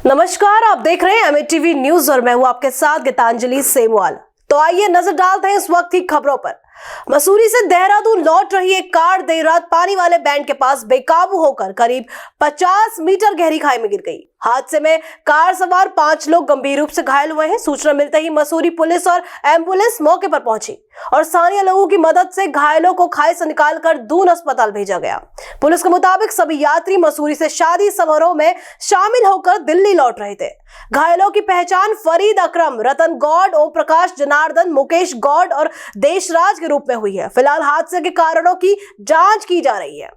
नमस्कार, आप देख रहे हैं एमएटीवी न्यूज और मैं हूं आपके साथ गीतांजलि सेमवाल। तो आइए नजर डालते हैं इस वक्त की खबरों पर। मसूरी से देहरादून लौट रही एक कार देर रात पानी वाले बैंड के पास बेकाबू होकर करीब 50 मीटर गहरी खाई में गिर गई। हादसे में कार सवार 5 लोग गंभीर रूप से घायल हुए हैं। सूचना मिलते ही मसूरी पुलिस और एम्बुलेंस मौके पर पहुंची और स्थानीय लोगों की मदद से घायलों को खाई से निकालकर दून अस्पताल भेजा गया। पुलिस के मुताबिक सभी यात्री मसूरी से शादी समारोह में शामिल होकर दिल्ली लौट रहे थे। घायलों की पहचान फरीद अकरम, रतन गौड़, ओम प्रकाश, जनार्दन, मुकेश गौड़ और देशराज के रूप में हुई है। फिलहाल हादसे के कारणों की जांच की जा रही है।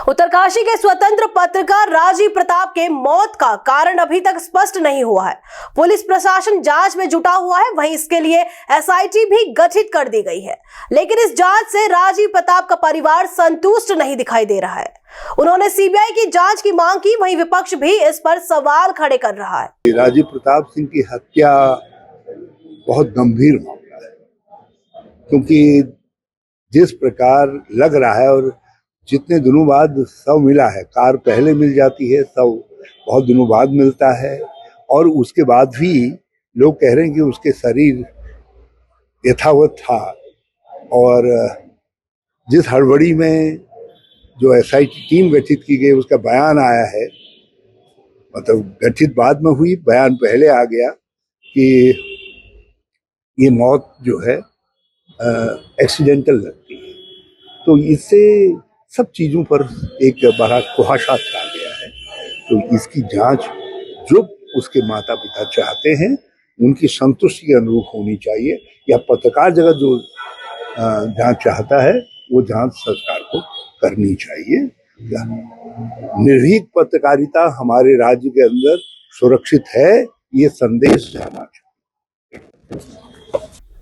उत्तरकाशी के स्वतंत्र पत्रकार राजीव प्रताप के मौत का कारण अभी तक स्पष्ट नहीं हुआ है। पुलिस प्रशासन जांच में जुटा हुआ है, वहीं इसके लिए एसआईटी भी गठित कर दी गई है, लेकिन इस जांच से राजीव प्रताप का परिवार संतुष्ट नहीं दिखाई दे रहा है। उन्होंने सीबीआई की जांच की मांग की, वहीं विपक्ष भी इस पर सवाल खड़े कर रहा है। राजीव प्रताप सिंह की हत्या बहुत गंभीर मामला है, क्योंकि जिस प्रकार लग रहा है और जितने दिनों बाद शव मिला है, कार पहले मिल जाती है, शव बहुत दिनों बाद मिलता है, और उसके बाद भी लोग कह रहे हैं कि उसके शरीर यथावत था। और जिस हड़बड़ी में जो एसआईटी टीम गठित की गई उसका बयान आया है, मतलब गठित बाद में हुई, बयान पहले आ गया कि ये मौत जो है एक्सीडेंटल लगती है। तो इससे सब चीजों पर एक बड़ा कुहासा छा गया है। तो इसकी जांच जो उसके माता पिता चाहते हैं उनकी संतुष्टि के अनुरूप होनी चाहिए, या पत्रकार जगत जो जांच चाहता है वो जांच सरकार को करनी चाहिए। निर्भीक पत्रकारिता हमारे राज्य के अंदर सुरक्षित है, ये संदेश जाना चाहिए।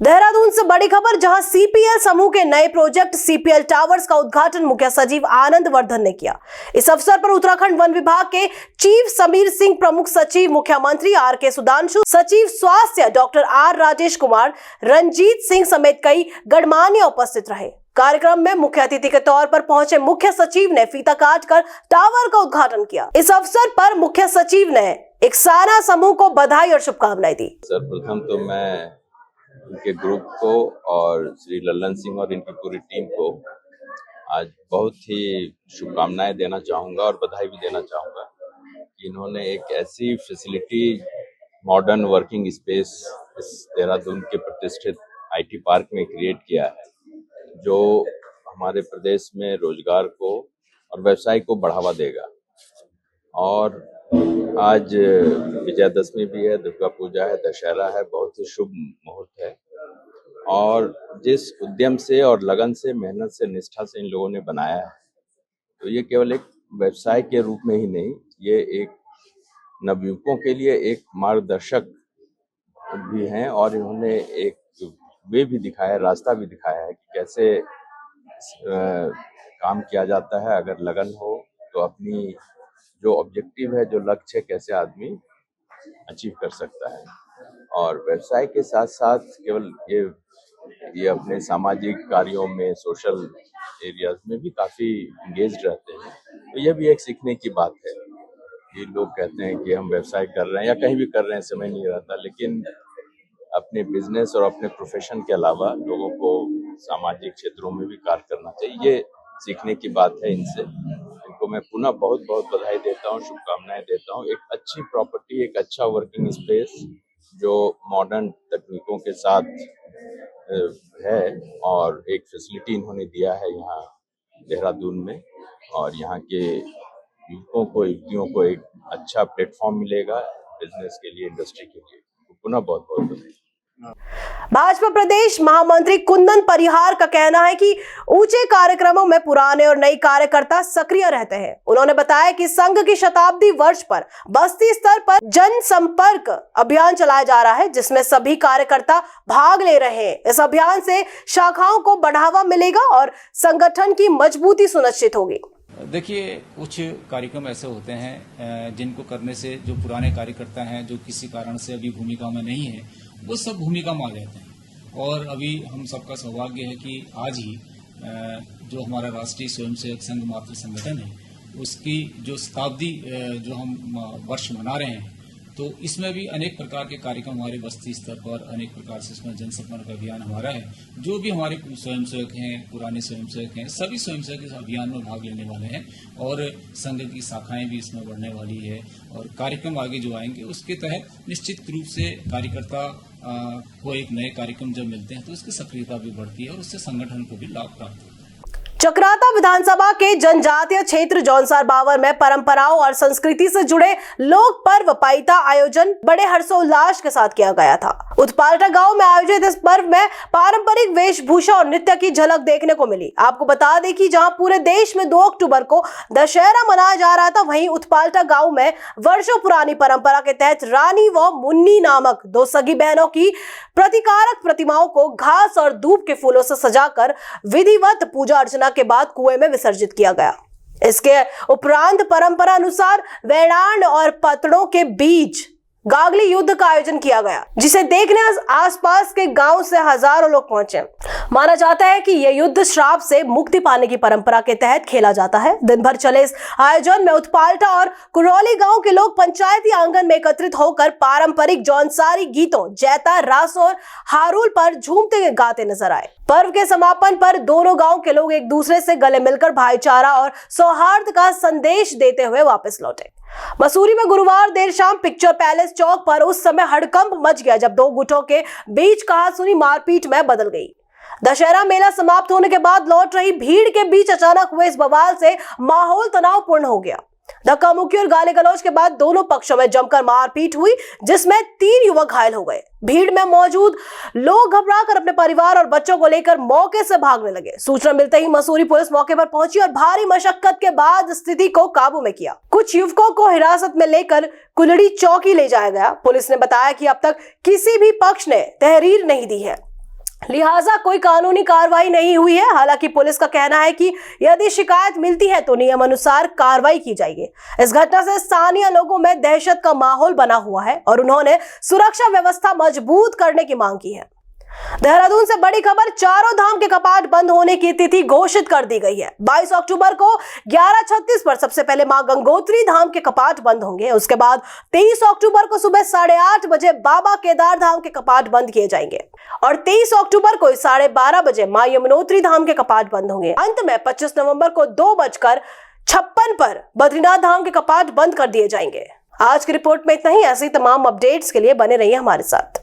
देहरादून से बड़ी खबर, जहां सीपीएल समूह के नए प्रोजेक्ट सीपीएल टावर्स का उद्घाटन मुख्य सचिव आनंद वर्धन ने किया। इस अवसर पर उत्तराखंड वन विभाग के चीफ समीर सिंह, प्रमुख सचिव मुख्यमंत्री आर.के. सुधांशु, सचिव स्वास्थ्य डॉक्टर आर. राजेश कुमार, रंजीत सिंह समेत कई गणमान्य उपस्थित रहे। कार्यक्रम में मुख्य अतिथि के तौर पर पहुंचे मुख्य सचिव ने फीता काटकर टावर का उद्घाटन किया। इस अवसर पर मुख्य सचिव ने इक्साना समूह को बधाई और शुभकामनाएं दी। सर्वप्रथम तो मैं उनके ग्रुप को और श्री लल्लन सिंह और इनकी पूरी टीम को आज बहुत ही शुभकामनाएं देना चाहूँगा और बधाई भी देना चाहूँगा कि इन्होंने एक ऐसी फैसिलिटी, मॉडर्न वर्किंग स्पेस इस देहरादून के प्रतिष्ठित आईटी पार्क में क्रिएट किया है, जो हमारे प्रदेश में रोजगार को और व्यवसाय को बढ़ावा देगा। और आज विजयदशमी भी है, दुर्गा पूजा है, दशहरा है, बहुत ही शुभ मुहूर्त है। और जिस उद्यम से और लगन से, मेहनत से, निष्ठा से इन लोगों ने बनाया है, तो ये केवल एक व्यवसाय के रूप में ही नहीं, ये एक नवयुवकों के लिए एक मार्गदर्शक भी हैं। और इन्होंने एक वे भी दिखाया है, रास्ता भी दिखाया है कि कैसे काम किया जाता है। अगर लगन हो तो अपनी जो ऑब्जेक्टिव है, जो लक्ष्य है, कैसे आदमी अचीव कर सकता है। और व्यवसाय के साथ साथ केवल ये अपने सामाजिक कार्यों में, सोशल एरियाज में भी काफ़ी इंगेज रहते हैं। तो यह भी एक सीखने की बात है कि लोग कहते हैं कि हम व्यवसाय कर रहे हैं या कहीं भी कर रहे हैं, समय नहीं रहता, लेकिन अपने बिजनेस और अपने प्रोफेशन के अलावा लोगों को सामाजिक क्षेत्रों में भी कार्य करना चाहिए। ये सीखने की बात है इनसे। इनको मैं पुनः बहुत बहुत बधाई देता हूँ, शुभकामनाएं देता हूँ। एक अच्छी प्रॉपर्टी, एक अच्छा वर्किंग स्पेस जो मॉडर्न तकनीकों के साथ है, और एक फैसिलिटी इन्होंने दिया है यहाँ देहरादून में, और यहाँ के युवकों को, युवतियों को एक अच्छा प्लेटफॉर्म मिलेगा बिजनेस के लिए, इंडस्ट्री के लिए। तो पुनः बहुत बहुत बधाई। भाजपा प्रदेश महामंत्री कुंदन परिहार का कहना है कि ऊंचे कार्यक्रमों में पुराने और नए कार्यकर्ता सक्रिय रहते हैं। उन्होंने बताया कि संघ की शताब्दी वर्ष पर बस्ती स्तर पर जनसंपर्क अभियान चलाया जा रहा है, जिसमें सभी कार्यकर्ता भाग ले रहे हैं। इस अभियान से शाखाओं को बढ़ावा मिलेगा और संगठन की मजबूती सुनिश्चित होगी। देखिए, कुछ कार्यक्रम ऐसे होते हैं जिनको करने से जो पुराने कार्यकर्ता हैं, जो किसी कारण से अभी भूमिका में नहीं है, वो सब भूमिका में आ जाते हैं। और अभी हम सबका सौभाग्य है कि आज ही जो हमारा राष्ट्रीय स्वयंसेवक संघ मातृ संगठन है, उसकी जो शताब्दी जो हम वर्ष मना रहे हैं, तो इसमें भी अनेक प्रकार के कार्यक्रम हमारे बस्ती स्तर पर, अनेक प्रकार से इसमें जनसंपर्क अभियान हमारा है। जो भी हमारे स्वयंसेवक हैं, पुराने स्वयंसेवक हैं, सभी स्वयंसेवक इस अभियान में भाग लेने वाले हैं और संघ की शाखाएं भी इसमें बढ़ने वाली है और कार्यक्रम आगे जो आएंगे उसके तहत निश्चित रूप से कार्यकर्ता को एक नए कार्यक्रम जब मिलते हैं तो उसकी सक्रियता भी बढ़ती है और उससे संगठन को भी लाभ प्राप्त होता है। चक्राता विधानसभा के जनजातीय क्षेत्र जौनसार बावर में परंपराओं और संस्कृति से जुड़े लोक पर्व पाइता आयोजन बड़े हर्षोल्लास के साथ किया गया था। उत्पाल्टा गांव में आयोजित इस पर्व में पारंपरिक वेशभूषा और नृत्य की झलक देखने को मिली। आपको बता दें कि जहां पूरे देश में 2 अक्टूबर को दशहरा मनाया जा रहा था, वहीं उत्पाल्टा गांव में वर्षों पुरानी परंपरा के तहत रानी व मुन्नी नामक 2 सगी बहनों की प्रतिकारक प्रतिमाओं को घास और धूप के फूलों से सजाकर विधिवत पूजा अर्चना के बाद कुएं में विसर्जित किया गया। इसके उपरांत परंपरा अनुसार वेणाण और पतड़ों के बीच गागली युद्ध का आयोजन किया गया, जिसे देखने आसपास के गांव से हजारों लोग पहुंचे। माना जाता है कि यह युद्ध श्राप से मुक्ति पाने की परंपरा के तहत खेला जाता है। दिन भर चले इस आयोजन में उत्पाल्टा और कुरौली गांव के लोग पंचायती आंगन में एकत्रित होकर पारंपरिक जौनसारी गीतों जैता, रास और हारूल पर झूमते गाते नजर आए। पर्व के समापन पर दोनों गांव के लोग एक दूसरे से गले मिलकर भाईचारा और सौहार्द का संदेश देते हुए वापस लौटे। मसूरी में गुरुवार देर शाम पिक्चर पैलेस चौक पर उस समय हड़कंप मच गया जब 2 गुटों के बीच कहासुनी मारपीट में बदल गई। दशहरा मेला समाप्त होने के बाद लौट रही भीड़ के बीच अचानक हुए इस बवाल से माहौल तनावपूर्ण हो गया। धक्का मुक्की और गाली गलौज के बाद दोनों पक्षों में जमकर मारपीट हुई, जिसमें 3 युवक घायल हो गए। भीड़ में मौजूद लोग घबराकर अपने परिवार और बच्चों को लेकर मौके से भागने लगे। सूचना मिलते ही मसूरी पुलिस मौके पर पहुंची और भारी मशक्कत के बाद स्थिति को काबू में किया। कुछ युवकों को हिरासत में लेकर कुलड़ी चौकी ले जाया गया। पुलिस ने बताया कि अब तक किसी भी पक्ष ने तहरीर नहीं दी है, लिहाजा कोई कानूनी कार्रवाई नहीं हुई है। हालांकि पुलिस का कहना है कि यदि शिकायत मिलती है तो नियम अनुसार कार्रवाई की जाएगी। इस घटना से स्थानीय लोगों में दहशत का माहौल बना हुआ है और उन्होंने सुरक्षा व्यवस्था मजबूत करने की मांग की है। देहरादून से बड़ी खबर, चारों धाम के कपाट बंद होने की तिथि घोषित कर दी गई है। 22 अक्टूबर को 11:36 पर सबसे पहले मां गंगोत्री धाम के कपाट बंद होंगे। उसके बाद 23 अक्टूबर को सुबह 8:30 बजे बाबा केदार धाम के कपाट बंद किए जाएंगे और 23 अक्टूबर को 12:30 बजे मां यमुनोत्री धाम के कपाट बंद होंगे। अंत में 25 नवंबर को 2:56 पर बद्रीनाथ धाम के कपाट बंद कर दिए जाएंगे। आज की रिपोर्ट में इतना ही। ऐसी तमाम अपडेट्स के लिए बने रहिए हमारे साथ।